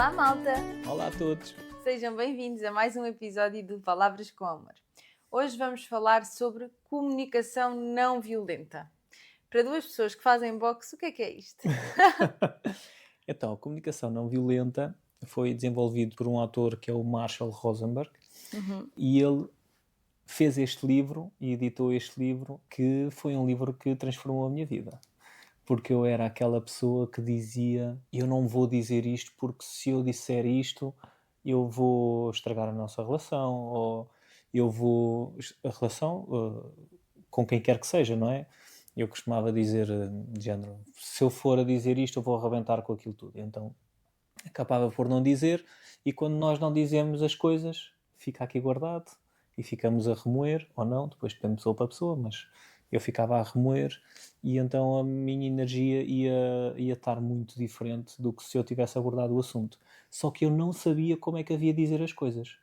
Olá, malta! Olá a todos! Sejam bem-vindos a mais um episódio do Palavras com Amor. Hoje vamos falar sobre comunicação não violenta. Para duas pessoas que fazem boxe, o que é isto? Então, a comunicação não violenta foi desenvolvido por um autor que é o Marshall Rosenberg e ele fez este livro e editou este livro, que foi um livro que transformou a minha vida. Porque eu era aquela pessoa que dizia: eu não vou dizer isto porque se eu disser isto eu vou estragar a nossa relação, ou eu vou... a relação com quem quer que seja, não é? Eu costumava dizer, de género, se eu for a dizer isto eu vou arrebentar com aquilo tudo. Então acabava por não dizer, e quando nós não dizemos as coisas, fica aqui guardado e ficamos a remoer, ou não, depois depende de pessoa para pessoa, mas eu ficava a remoer e então a minha energia ia estar muito diferente do que se eu tivesse abordado o assunto. Só que eu não sabia como é que havia de dizer as coisas.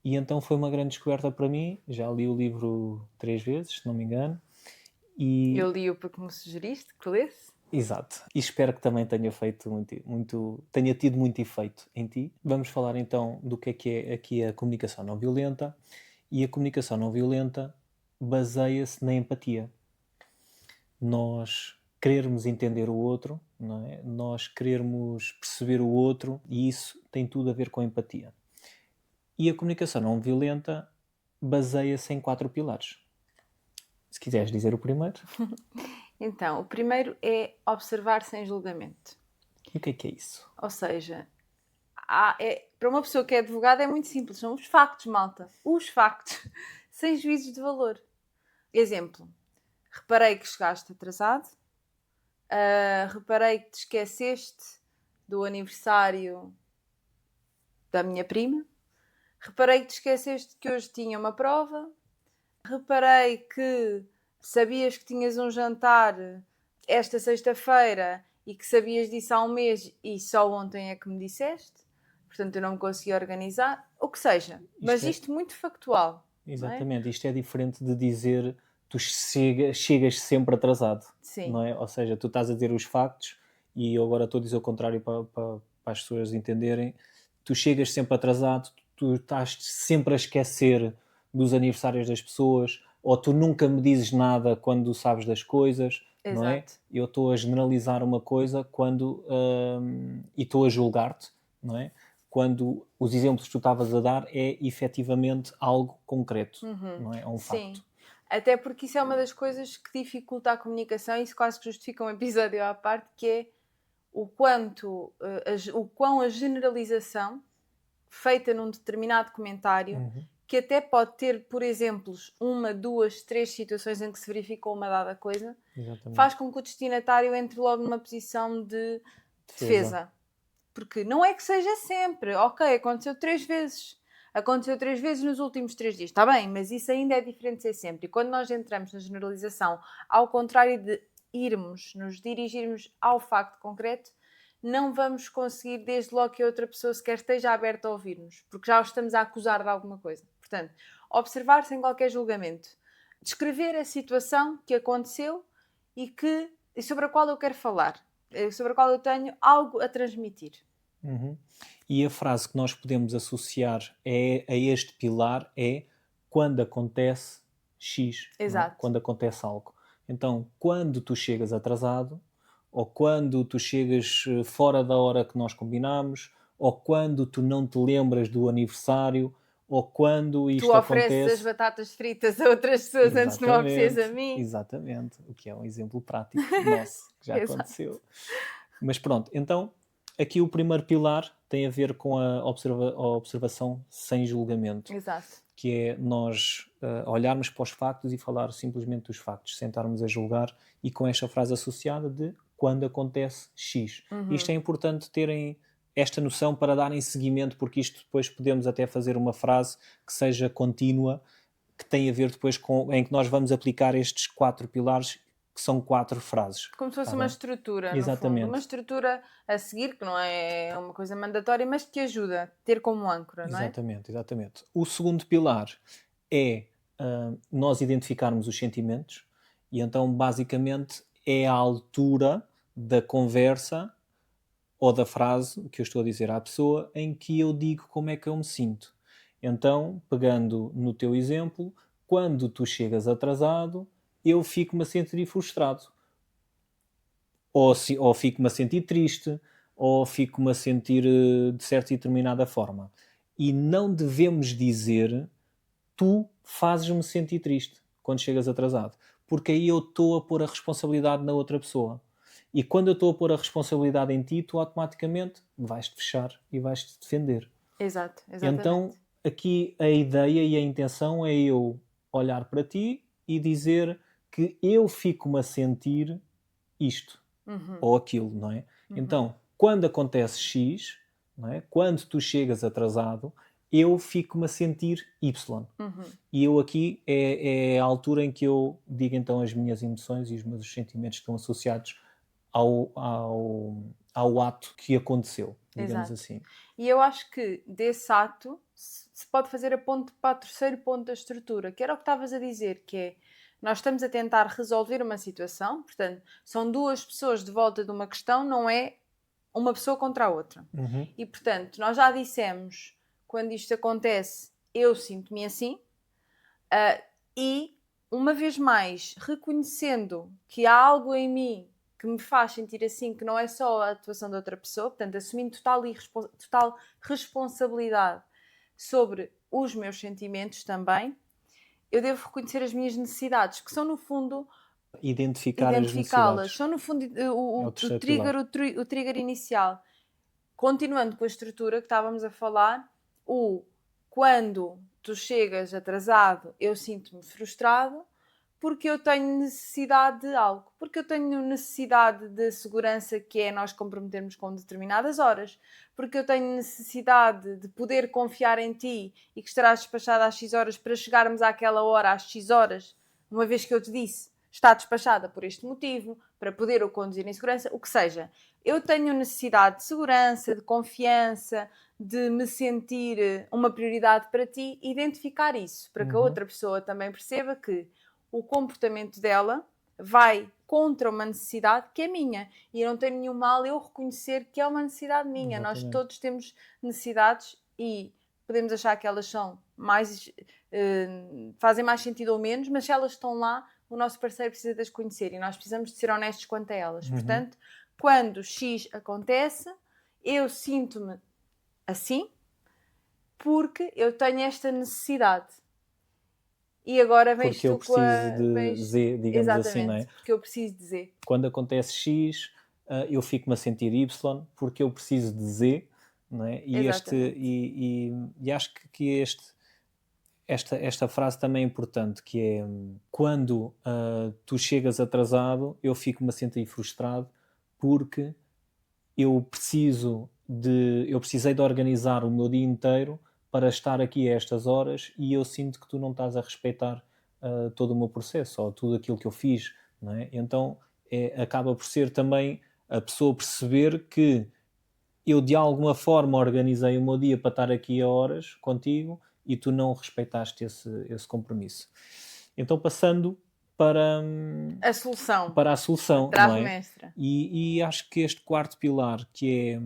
E então foi uma grande descoberta para mim. Já li o livro 3 vezes, se não me engano. E... Eu li-o porque me sugeriste que lesse. Exato. E espero que também tenha feito tenha tido muito efeito em ti. Vamos falar então do que é aqui a comunicação não violenta. E a comunicação não violenta baseia-se na empatia. Nós querermos entender o outro, não é? Nós querermos perceber o outro, e isso tem tudo a ver com a empatia. E a comunicação não violenta baseia-se em 4 pilares. Se quiseres dizer o primeiro. Então, o primeiro é observar sem julgamento. O que é isso? Ou seja, para uma pessoa que é advogada é muito simples, são os factos, malta. Os factos, sem juízos de valor. Exemplo, reparei que chegaste atrasado, reparei que te esqueceste do aniversário da minha prima, reparei que te esqueceste que hoje tinha uma prova, reparei que sabias que tinhas um jantar esta sexta-feira e que sabias disso há um mês e só ontem é que me disseste, portanto eu não me consegui organizar, o que seja, mas isto muito factual. Exatamente, não é? Isto é diferente de dizer tu chegas sempre atrasado. Sim. Não é? Ou seja, tu estás a dizer os factos e eu agora estou a dizer o contrário para as pessoas entenderem. Tu chegas sempre atrasado, tu estás sempre a esquecer dos aniversários das pessoas, ou tu nunca me dizes nada quando sabes das coisas. Exato. Não é? Eu estou a generalizar uma coisa e estou a julgar-te, não é? Quando os exemplos que tu estavas a dar é efetivamente algo concreto, não é? É um facto. Sim, até porque isso é uma das coisas que dificulta a comunicação e isso quase que justifica um episódio à parte, que é o quão a generalização feita num determinado comentário, que até pode ter, por exemplo, 1, 2, 3 situações em que se verificou uma dada coisa, faz com que o destinatário entre logo numa posição de defesa. Porque não é que seja sempre. Ok, aconteceu 3 vezes. Aconteceu 3 vezes nos últimos 3 dias. Está bem, mas isso ainda é diferente de ser sempre. E quando nós entramos na generalização, ao contrário de nos dirigirmos ao facto concreto, não vamos conseguir desde logo que a outra pessoa sequer esteja aberta a ouvir-nos. Porque já o estamos a acusar de alguma coisa. Portanto, observar sem qualquer julgamento. Descrever a situação que aconteceu e sobre a qual eu quero falar. Sobre a qual eu tenho algo a transmitir. E a frase que nós podemos associar a este pilar é quando acontece X. Exato. Quando acontece algo. Então, quando tu chegas atrasado, ou quando tu chegas fora da hora que nós combinámos, ou quando tu não te lembras do aniversário, ou quando isto tu ofereces acontece... as batatas fritas a outras pessoas antes de me ofereces a mim. Exatamente, o que é um exemplo prático nosso, que já aconteceu. Mas pronto, então aqui o primeiro pilar tem a ver com a observação sem julgamento. Exato. Que é nós olharmos para os factos e falar simplesmente dos factos, sentarmos a julgar, e com esta frase associada de quando acontece X. Isto é importante terem esta noção para darem seguimento, porque isto depois podemos até fazer uma frase que seja contínua, que tem a ver depois em que nós vamos aplicar estes 4 pilares, que são 4 frases. Como se fosse uma estrutura, Exatamente. no fundo. Uma estrutura a seguir, que não é uma coisa mandatória, mas que ajuda a ter como âncora, não é? Exatamente. O segundo pilar é nós identificarmos os sentimentos, e então basicamente é a altura da conversa ou da frase que eu estou a dizer à pessoa em que eu digo como é que eu me sinto. Então, pegando no teu exemplo, quando tu chegas atrasado, eu fico-me a sentir frustrado. Ou fico-me a sentir triste, ou fico-me a sentir de certa e determinada forma. E não devemos dizer tu fazes-me sentir triste quando chegas atrasado, porque aí eu estou a pôr a responsabilidade na outra pessoa. E quando eu estou a pôr a responsabilidade em ti, tu automaticamente vais-te fechar e vais-te defender. Exato, Então, exatamente. aqui a ideia e a intenção é eu olhar para ti e dizer que eu fico-me a sentir isto ou aquilo, não é? Então, quando acontece X, não é? Quando tu chegas atrasado, eu fico-me a sentir Y. E eu aqui é a altura em que eu digo então as minhas emoções e os meus sentimentos que estão associados ao ato que aconteceu, digamos Exato. assim. E eu acho que desse ato se pode fazer a ponte para o terceiro ponto da estrutura, que era o que estavas a dizer, que é nós estamos a tentar resolver uma situação, portanto, são duas pessoas de volta de uma questão, não é uma pessoa contra a outra. E, portanto, nós já dissemos, quando isto acontece, eu sinto-me assim, e, uma vez mais, reconhecendo que há algo em mim que me faz sentir assim, que não é só a atuação de outra pessoa, portanto, assumindo total responsabilidade sobre os meus sentimentos também, eu devo reconhecer as minhas necessidades, que são, no fundo, Identificá-las. As necessidades. São, no fundo, o terceiro pilar. o trigger inicial. Continuando com a estrutura que estávamos a falar, quando tu chegas atrasado, eu sinto-me frustrado porque eu tenho necessidade de algo. Porque eu tenho necessidade de segurança, que é nós comprometermos com determinadas horas. Porque eu tenho necessidade de poder confiar em ti e que estarás despachada às X horas para chegarmos àquela hora às X horas, uma vez que eu te disse, está despachada por este motivo, para poder o conduzir em segurança, o que seja. Eu tenho necessidade de segurança, de confiança, de me sentir uma prioridade para ti, identificar isso, para que a outra pessoa também perceba que o comportamento dela vai contra uma necessidade que é minha. E não tem nenhum mal eu reconhecer que é uma necessidade minha. Exatamente. Nós todos temos necessidades e podemos achar que elas são mais fazem mais sentido ou menos, mas se elas estão lá, o nosso parceiro precisa de as conhecer e nós precisamos de ser honestos quanto a elas. Portanto, quando X acontece, eu sinto-me assim porque eu tenho esta necessidade. E agora vens porque eu tu com a... preciso de Z, digamos assim, não é? Porque eu preciso de Z. Quando acontece X, eu fico-me a sentir Y, porque eu preciso de Z, não é? E, e acho que esta frase também é importante, que é quando tu chegas atrasado, eu fico-me a sentir frustrado porque eu precisei de organizar o meu dia inteiro para estar aqui a estas horas e eu sinto que tu não estás a respeitar todo o meu processo ou tudo aquilo que eu fiz, não é? Então acaba por ser também a pessoa perceber que eu de alguma forma organizei o meu dia para estar aqui a horas contigo e tu não respeitaste esse compromisso. Então, passando para a solução, não é? mestra. E acho que este quarto pilar, que é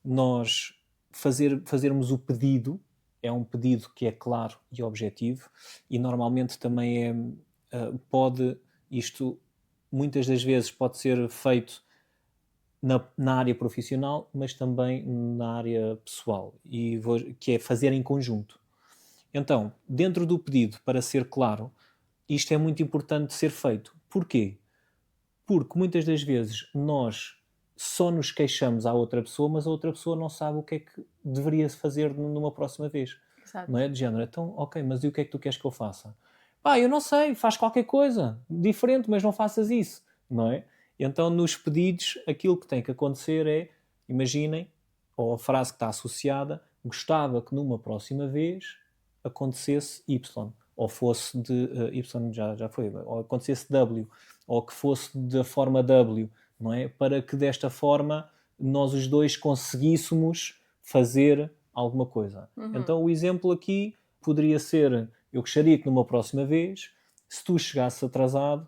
nós fazermos o pedido, é um pedido que é claro e objetivo, e normalmente também isto muitas das vezes pode ser feito na área profissional, mas também na área pessoal, que é fazer em conjunto. Então, dentro do pedido, para ser claro, isto é muito importante ser feito. Porquê? Porque muitas das vezes nós só nos queixamos à outra pessoa, mas a outra pessoa não sabe o que é que deveria fazer numa próxima vez. Exato. Não é? De género, então, ok, mas e o que é que tu queres que eu faça? Eu não sei, faz qualquer coisa diferente, mas não faças isso, não é? Então, nos pedidos, aquilo que tem que acontecer é, imaginem, ou a frase que está associada, gostava que numa próxima vez acontecesse Y, ou fosse de Y já foi, ou acontecesse W, ou que fosse da forma W, não é? Para que desta forma nós os dois conseguíssemos fazer alguma coisa. Então o exemplo aqui poderia ser, eu gostaria que numa próxima vez, se tu chegasses atrasado,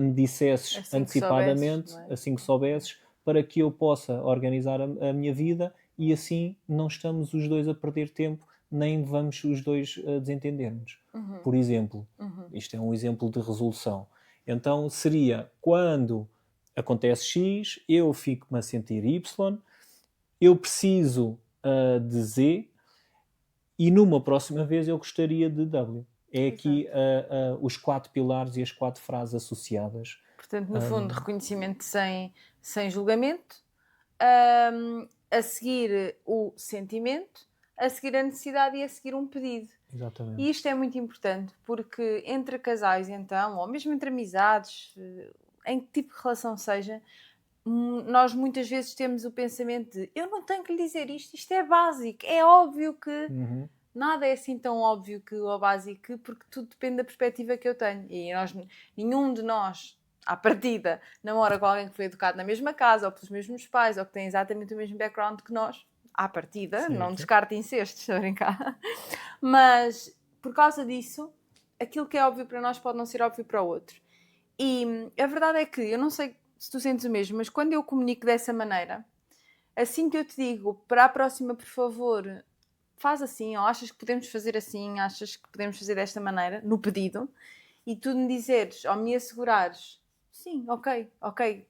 me dissesses assim antecipadamente, que soubesses, assim que soubesses, para que eu possa organizar a minha vida e assim não estamos os dois a perder tempo, nem vamos os dois a desentender-nos. Por exemplo, isto é um exemplo de resolução. Então seria quando acontece X, eu fico-me a sentir Y, eu preciso de Z e numa próxima vez eu gostaria de W. É aqui os 4 pilares e as 4 frases associadas. Portanto, no fundo, reconhecimento sem julgamento, a seguir o sentimento, a seguir a necessidade e a seguir um pedido. Exatamente. E isto é muito importante, porque entre casais, então, ou mesmo entre amizades, em que tipo de relação seja, nós muitas vezes temos o pensamento de eu não tenho que lhe dizer isto é básico, é óbvio que... Nada é assim tão óbvio que o básico, porque tudo depende da perspectiva que eu tenho. E nenhum de nós, à partida, namora com alguém que foi educado na mesma casa, ou pelos mesmos pais, ou que tem exatamente o mesmo background que nós. À partida, certo. Não descarte incestos, estou a brincar. Mas, por causa disso, aquilo que é óbvio para nós pode não ser óbvio para o outro. E a verdade é que, eu não sei se tu sentes o mesmo, mas quando eu comunico dessa maneira, assim que eu te digo, para a próxima, por favor, faz assim, ou achas que podemos fazer assim, achas que podemos fazer desta maneira, no pedido, e tu me dizeres, ou me assegurares, sim, ok,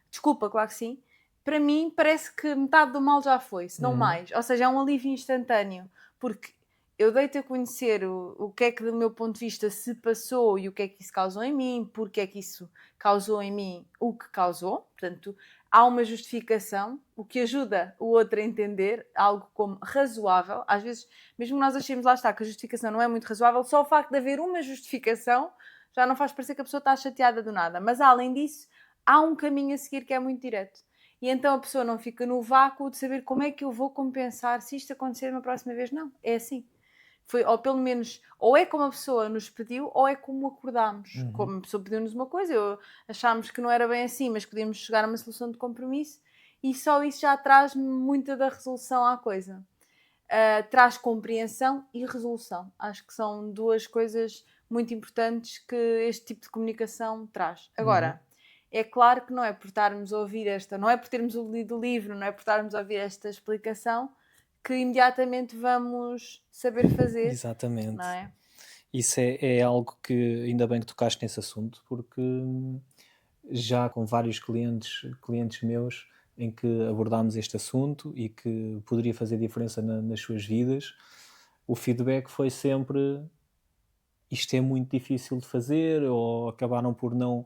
desculpa, claro que sim, para mim parece que metade do mal já foi, se não mais. Ou seja, é um alívio instantâneo, porque eu dei-te a conhecer o que é que do meu ponto de vista se passou e o que é que isso causou em mim, porque é que isso causou em mim o que causou, portanto... Há uma justificação, o que ajuda o outro a entender, algo como razoável. Às vezes, mesmo nós achemos, lá está, que a justificação não é muito razoável, só o facto de haver uma justificação já não faz parecer que a pessoa está chateada do nada. Mas, além disso, há um caminho a seguir que é muito direto. E então a pessoa não fica no vácuo de saber como é que eu vou compensar se isto acontecer uma próxima vez. Não, é assim. Foi, ou pelo menos, ou é como a pessoa nos pediu, ou é como acordámos. Como a pessoa pediu-nos uma coisa, achámos que não era bem assim, mas podíamos chegar a uma solução de compromisso, e só isso já traz muita da resolução à coisa. Traz compreensão e resolução. Acho que são duas coisas muito importantes que este tipo de comunicação traz. Agora, é claro que não é por estarmos a ouvir não é por termos lido o livro, não é por estarmos a ouvir esta explicação que imediatamente vamos saber fazer. Exatamente. Não é? Isso é algo que ainda bem que tocaste nesse assunto, porque já com vários clientes meus em que abordámos este assunto e que poderia fazer diferença nas suas vidas, o feedback foi sempre isto é muito difícil de fazer, ou acabaram por não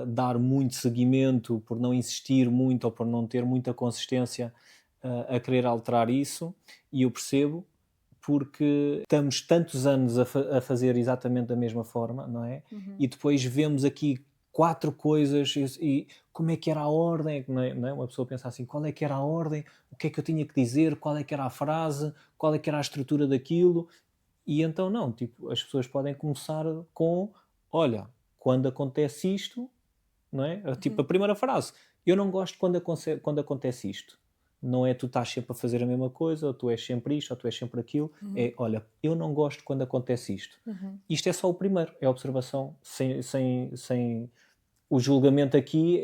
dar muito seguimento, por não insistir muito ou por não ter muita consistência a querer alterar isso, e eu percebo porque estamos tantos anos a fazer exatamente da mesma forma, não é? E depois vemos aqui 4 coisas e como é que era a ordem, não é? Uma pessoa pensa assim, qual é que era a ordem, o que é que eu tinha que dizer, qual é que era a frase, qual é que era a estrutura daquilo, e então não, tipo, as pessoas podem começar com, olha, quando acontece isto, não é? Tipo, a primeira frase, eu não gosto quando acontece isto. Não é tu estás sempre a fazer a mesma coisa, ou tu és sempre isto, ou tu és sempre aquilo. É, olha, eu não gosto quando acontece isto. Isto é só o primeiro, é a observação, sem o julgamento aqui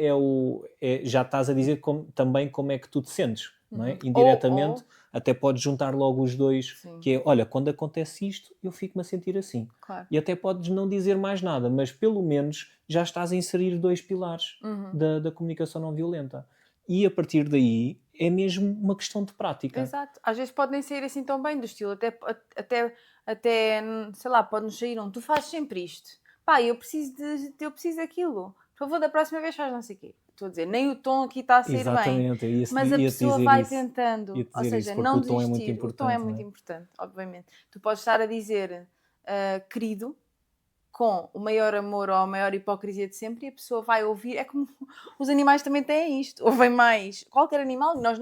já estás a dizer também como é que tu te sentes, não é? Indiretamente, até podes juntar logo os dois, Sim. que é, olha, quando acontece isto, eu fico-me a sentir assim. Claro. E até podes não dizer mais nada, mas pelo menos já estás a inserir 2 pilares da comunicação não violenta. E a partir daí é mesmo uma questão de prática. Exato. Às vezes pode nem sair assim tão bem do estilo, até sei lá, pode-nos sair tu fazes sempre isto. Pá, eu preciso daquilo. Por favor, da próxima vez faz não sei o quê. Estou a dizer, nem o tom aqui está a sair Exatamente, bem. Mas a pessoa vai tentando. Ou seja, não o tom é muito desistir. importante, o tom é muito importante, obviamente. Tu podes estar a dizer querido, com o maior amor ou a maior hipocrisia de sempre, e a pessoa vai ouvir. É como os animais também têm isto, ouvem mais. Qualquer animal, e nós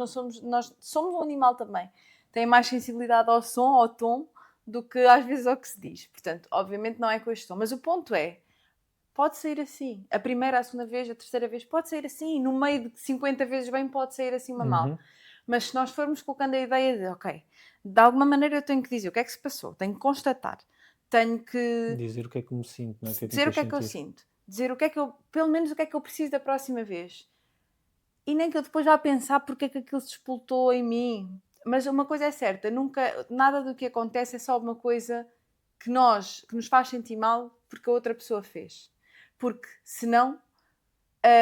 somos um animal também, tem mais sensibilidade ao som, ao tom, do que às vezes ao que se diz. Portanto, obviamente não é com este tom, mas o ponto é, pode sair assim. A primeira, a segunda vez, a terceira vez, pode sair assim. No meio de 50 vezes bem, pode sair assim uma mal. Mas se nós formos colocando a ideia de, ok, de alguma maneira eu tenho que dizer o que é que se passou, tenho que constatar, tenho que dizer o que é que me sinto, não é? dizer o que é que eu sinto, dizer pelo menos o que é que eu preciso da próxima vez. e nem que eu depois vá pensar porque é que aquilo se despoltou em mim. Mas uma coisa é certa, nada do que acontece é só uma coisa que nos faz sentir mal porque a outra pessoa fez. Porque senão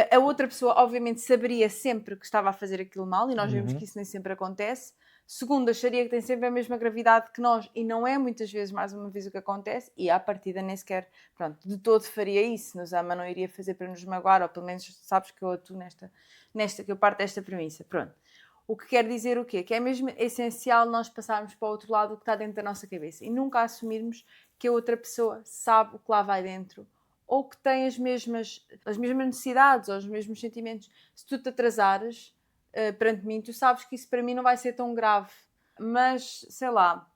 a outra pessoa obviamente saberia sempre que estava a fazer aquilo mal, e nós vemos que isso nem sempre acontece. Segundo, acharia que tem sempre a mesma gravidade que nós, e não é muitas vezes, mais uma vez, o que acontece, e à partida nem sequer, pronto, de todo faria isso. Se nos ama, não iria fazer para nos magoar, ou pelo menos sabes que eu atuo que eu parto desta premissa. Pronto. O que quer dizer o quê? Que é mesmo essencial nós passarmos para o outro lado o que está dentro da nossa cabeça e nunca assumirmos que a outra pessoa sabe o que lá vai dentro ou que tem as mesmas necessidades ou os mesmos sentimentos. Se tu te atrasares perante mim, tu sabes que isso para mim não vai ser tão grave. Mas, sei lá,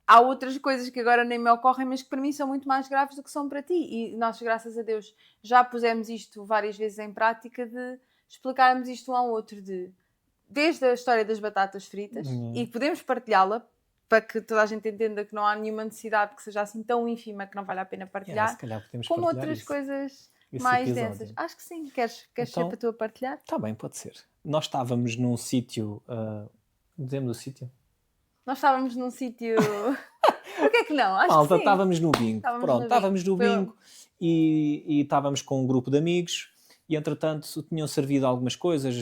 há outras coisas que agora nem me ocorrem, mas que para mim são muito mais graves do que são para ti. E nós, graças a Deus, já pusemos isto várias vezes em prática de explicarmos isto um ao outro, desde a história das batatas fritas, e podemos partilhá-la para que toda a gente entenda que não há nenhuma necessidade que seja assim tão ínfima que não vale a pena partilhar, se calhar podemos como partilhar outras isso, coisas esse mais episódio. densas. Acho que sim. Queres Então, ser para tu a partilhar? Está bem, pode ser. Nós estávamos num sítio... dizemos o sítio? Nós estávamos num sítio... Porquê é que não? Acho Malta, que sim. estávamos no bingo. Estávamos no bingo e estávamos com um grupo de amigos e, entretanto, tinham servido algumas coisas.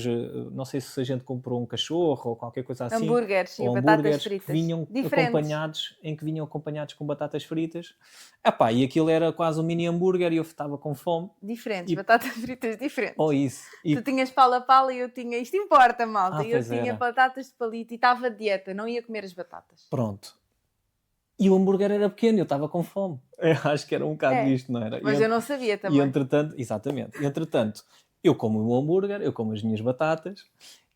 Não sei se a gente comprou um cachorro ou qualquer coisa assim. Hambúrgueres ou e batatas fritas. Que vinham acompanhados com batatas fritas. E aquilo era quase um mini hambúrguer e eu estava com fome. Diferentes, batatas fritas diferentes. Ou isso. Tu tinhas pala-pala e eu tinha... Isto importa, malta. E eu tinha era. batatas de palito e estava de dieta. Não ia comer as batatas. Pronto. E o hambúrguer era pequeno, eu estava com fome. Eu acho que era um bocado disto, não era? Mas eu não sabia também. E entretanto, eu como o hambúrguer, eu como as minhas batatas,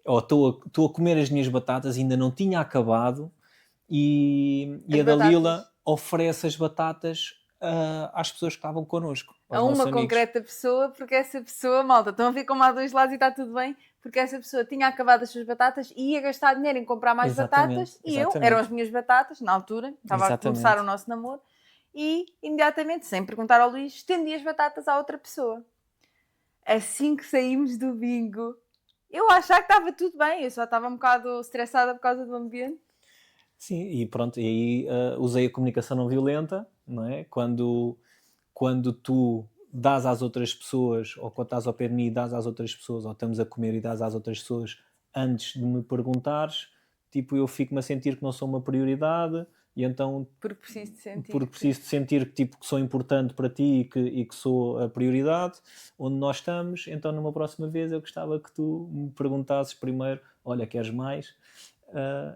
ou estou a comer as minhas batatas, ainda não tinha acabado, e a Dalila oferece as batatas às pessoas que estavam connosco. A uma concreta pessoa, porque essa pessoa, malta, estão a ver como há dois lados e está tudo bem, porque essa pessoa tinha acabado as suas batatas e ia gastar dinheiro em comprar mais batatas, e eram as minhas batatas, na altura, estava a começar o nosso namoro, e imediatamente, sem perguntar ao Luís, estendi as batatas à outra pessoa. Assim que saímos do bingo, eu achava que estava tudo bem, eu só estava um bocado estressada por causa do ambiente. Sim, e pronto, e aí usei a comunicação não violenta, não é? Quando tu dás às outras pessoas, ou quando estás ao pé de mim e dás às outras pessoas, ou estamos a comer e dás às outras pessoas antes de me perguntares, tipo, eu fico-me a sentir que não sou uma prioridade, e então... Porque preciso de sentir que sou importante para ti e que sou a prioridade, onde nós estamos. Então, numa próxima vez, eu gostava que tu me perguntasses primeiro, olha, queres mais?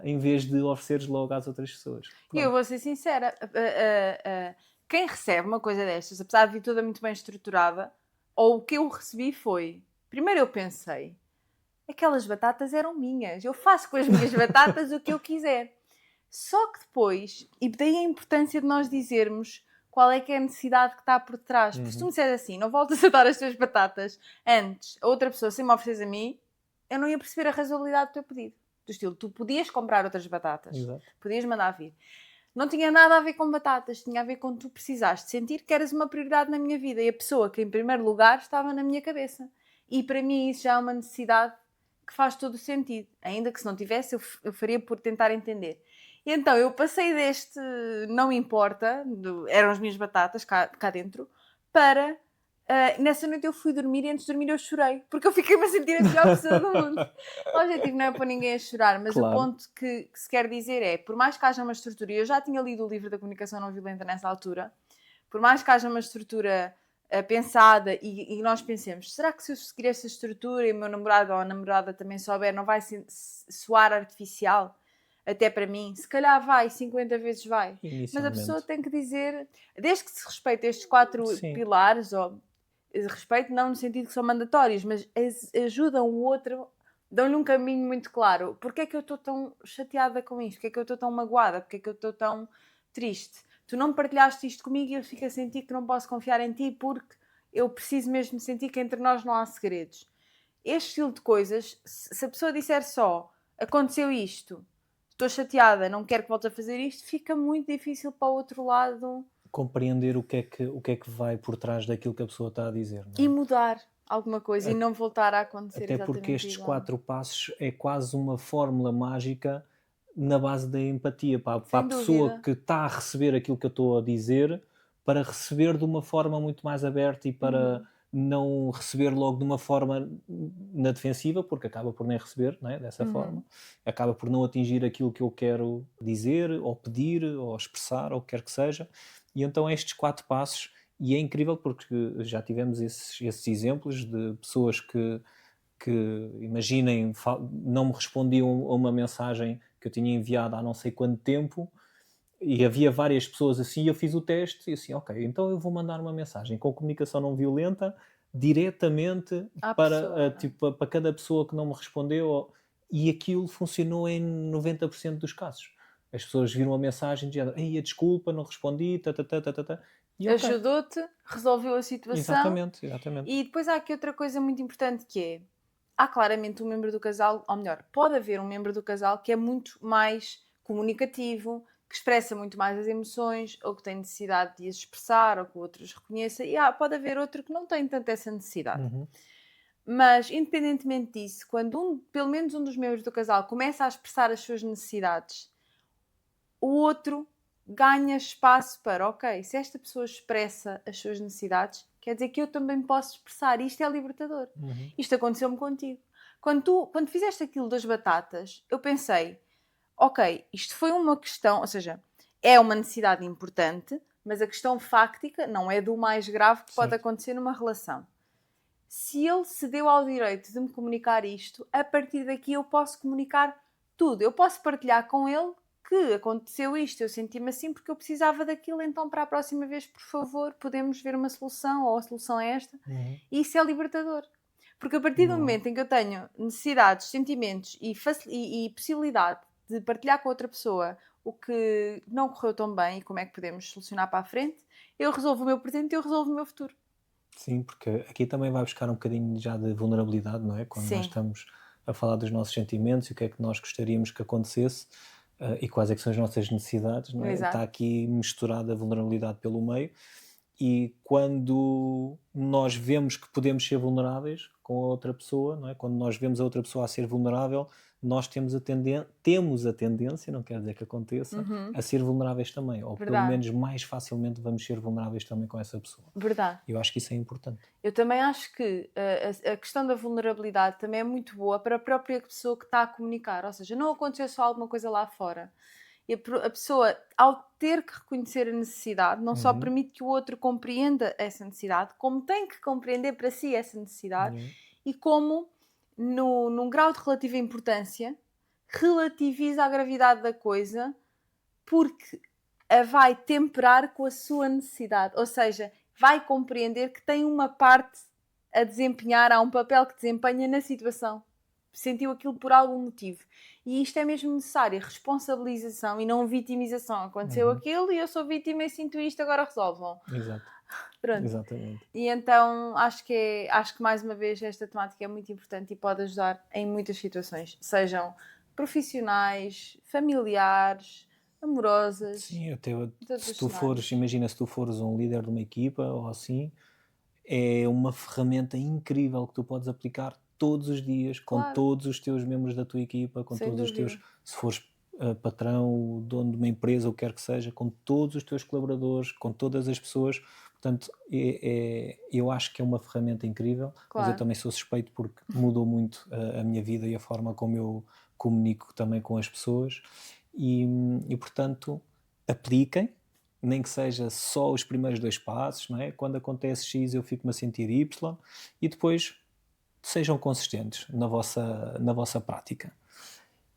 Em vez de ofereceres logo às outras pessoas. E eu vou ser sincera, quem recebe uma coisa destas, apesar de vir toda muito bem estruturada, ou o que eu recebi foi... Primeiro eu pensei, aquelas batatas eram minhas. Eu faço com as minhas batatas o que eu quiser. Só que depois, e daí a importância de nós dizermos qual é que é a necessidade que está por trás. Porque se tu me disseres assim, não voltas a dar as tuas batatas antes a outra pessoa sem me ofereces a mim, eu não ia perceber a razoabilidade do teu pedido. Do estilo, tu podias comprar outras batatas. Exato. Podias mandar vir. Não tinha nada a ver com batatas, tinha a ver com tu precisaste sentir que eras uma prioridade na minha vida e a pessoa que em primeiro lugar estava na minha cabeça. E para mim isso já é uma necessidade que faz todo o sentido. Ainda que se não tivesse, eu faria por tentar entender. E então eu passei deste não importa, eram as minhas batatas cá dentro, para... nessa noite eu fui dormir e antes de dormir eu chorei, porque eu fiquei-me a sentir a pior pessoa do mundo. O objetivo não é para ninguém a chorar, mas claro. O ponto que se quer dizer é, por mais que haja uma estrutura, e eu já tinha lido o livro da comunicação não violenta nessa altura, por mais que haja uma estrutura pensada e nós pensemos, será que se eu seguir esta estrutura e o meu namorado ou a namorada também souber, não vai soar artificial? Até para mim, se calhar vai, 50 vezes vai. Mas a pessoa tem que dizer, desde que se respeite estes 4 pilares, ou respeito não no sentido que são mandatórios, mas ajudam o outro, dão-lhe um caminho muito claro. Porquê é que eu estou tão chateada com isto? Porquê é que eu estou tão magoada? Porquê é que eu estou tão triste? Tu não partilhaste isto comigo e eu fico a sentir que não posso confiar em ti porque eu preciso mesmo sentir que entre nós não há segredos. Este estilo de coisas, se a pessoa disser só, aconteceu isto, estou chateada, não quero que volte a fazer isto, fica muito difícil para o outro lado... compreender o que é que vai por trás daquilo que a pessoa está a dizer. Não é? E mudar. alguma coisa e não voltar a acontecer Até porque exatamente estes igual. 4 passos é quase uma fórmula mágica na base da empatia, para a Sem pessoa dúvida. que está a receber aquilo que eu estou a dizer, para receber de uma forma muito mais aberta e para não receber logo de uma forma na defensiva, porque acaba por nem receber, não é? Dessa forma, acaba por não atingir aquilo que eu quero dizer, ou pedir, ou expressar, ou o que quer que seja. E então estes 4 passos, e é incrível porque já tivemos esses exemplos de pessoas que imaginem, não me respondiam a uma mensagem que eu tinha enviado há não sei quanto tempo, e havia várias pessoas assim, eu fiz o teste e assim, ok, então eu vou mandar uma mensagem com comunicação não violenta diretamente À para, pessoa. tipo, para cada pessoa que não me respondeu, e aquilo funcionou em 90% dos casos. As pessoas viram a mensagem dizendo, ei, desculpa, não respondi, e ok. Ajudou-te, resolveu a situação. Exatamente. E depois há aqui outra coisa muito importante que é, há claramente um membro do casal, ou melhor, pode haver um membro do casal que é muito mais comunicativo, que expressa muito mais as emoções, ou que tem necessidade de as expressar, ou que o outro os reconheça, e pode haver outro que não tem tanto essa necessidade. Mas, independentemente disso, quando pelo menos um dos membros do casal começa a expressar as suas necessidades, o outro ganha espaço para, ok, se esta pessoa expressa as suas necessidades, quer dizer que eu também posso expressar. Isto é libertador. Isto aconteceu-me contigo. Quando fizeste aquilo das batatas, eu pensei, ok, isto foi uma questão, ou seja, é uma necessidade importante, mas a questão fáctica não é do mais grave que pode acontecer numa relação. Se ele se deu ao direito de me comunicar isto, a partir daqui eu posso comunicar tudo. Eu posso partilhar com ele que aconteceu isto, eu senti-me assim porque eu precisava daquilo, então para a próxima vez, por favor, podemos ver uma solução, ou a solução é esta. E isso é libertador. Porque a partir do momento em que eu tenho necessidades, sentimentos e possibilidade de partilhar com outra pessoa o que não correu tão bem e como é que podemos solucionar para a frente, eu resolvo o meu presente e eu resolvo o meu futuro. Sim, porque aqui também vai buscar um bocadinho já de vulnerabilidade, não é? Quando nós estamos a falar dos nossos sentimentos e o que é que nós gostaríamos que acontecesse, e quais é que são as nossas necessidades, não é? Exato. Está aqui misturada a vulnerabilidade pelo meio, e quando nós vemos que podemos ser vulneráveis com a outra pessoa, não é? Quando nós vemos a outra pessoa a ser vulnerável, nós temos a tendência, não quer dizer que aconteça, a ser vulneráveis também, ou pelo Verdade. menos mais facilmente vamos ser vulneráveis também com essa pessoa. Verdade. Eu acho que isso é importante. Eu também acho que a questão da vulnerabilidade também é muito boa para a própria pessoa que está a comunicar. Ou seja, não aconteceu só alguma coisa lá fora. E a pessoa, ao ter que reconhecer a necessidade, não só permite que o outro compreenda essa necessidade, como tem que compreender para si essa necessidade, e como, num grau de relativa importância, relativiza a gravidade da coisa, porque a vai temperar com a sua necessidade. Ou seja, vai compreender que tem uma parte a desempenhar, há um papel que desempenha na situação. Sentiu aquilo por algum motivo. E isto é mesmo necessário, responsabilização e não vitimização. Aconteceu aquilo e eu sou vítima e sinto isto, agora resolvam. Exato. Pronto. Exatamente. E então acho que mais uma vez esta temática é muito importante e pode ajudar em muitas situações, sejam profissionais, familiares, amorosas. Sim, até todos se os tu fores, imagina, se tu fores um líder de uma equipa ou assim, é uma ferramenta incrível que tu podes aplicar todos os dias, com Claro. todos os teus membros da tua equipa, com Sem todos os teus, dúvida. se fores patrão, dono de uma empresa, o que quer que seja, com todos os teus colaboradores, com todas as pessoas. Portanto, eu acho que é uma ferramenta incrível, mas eu Claro. também sou suspeito porque mudou muito a minha vida e a forma como eu comunico também com as pessoas, e portanto, apliquem, nem que seja só os primeiros 2 passos, não é? Quando acontece X eu fico-me a sentir Y, e depois sejam consistentes na vossa prática.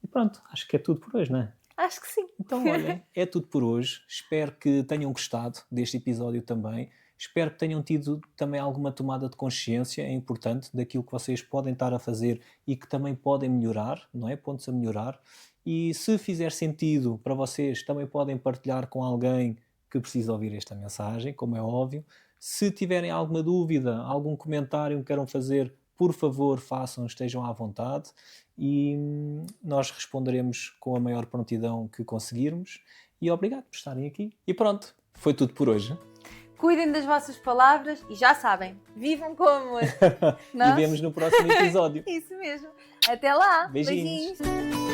E pronto, acho que é tudo por hoje, não é? Acho que sim. Então, olhem, é tudo por hoje. Espero que tenham gostado deste episódio também. Espero que tenham tido também alguma tomada de consciência, é importante, daquilo que vocês podem estar a fazer e que também podem melhorar, não é? Pontos a melhorar. E se fizer sentido para vocês, também podem partilhar com alguém que precisa ouvir esta mensagem, como é óbvio. Se tiverem alguma dúvida, algum comentário que queiram fazer, por favor, façam, estejam à vontade, e nós responderemos com a maior prontidão que conseguirmos. E obrigado por estarem aqui. E pronto, foi tudo por hoje. Cuidem das vossas palavras e já sabem, vivam com amor. E vemos no próximo episódio. Isso mesmo. Até lá. Beijinhos. Beijinhos.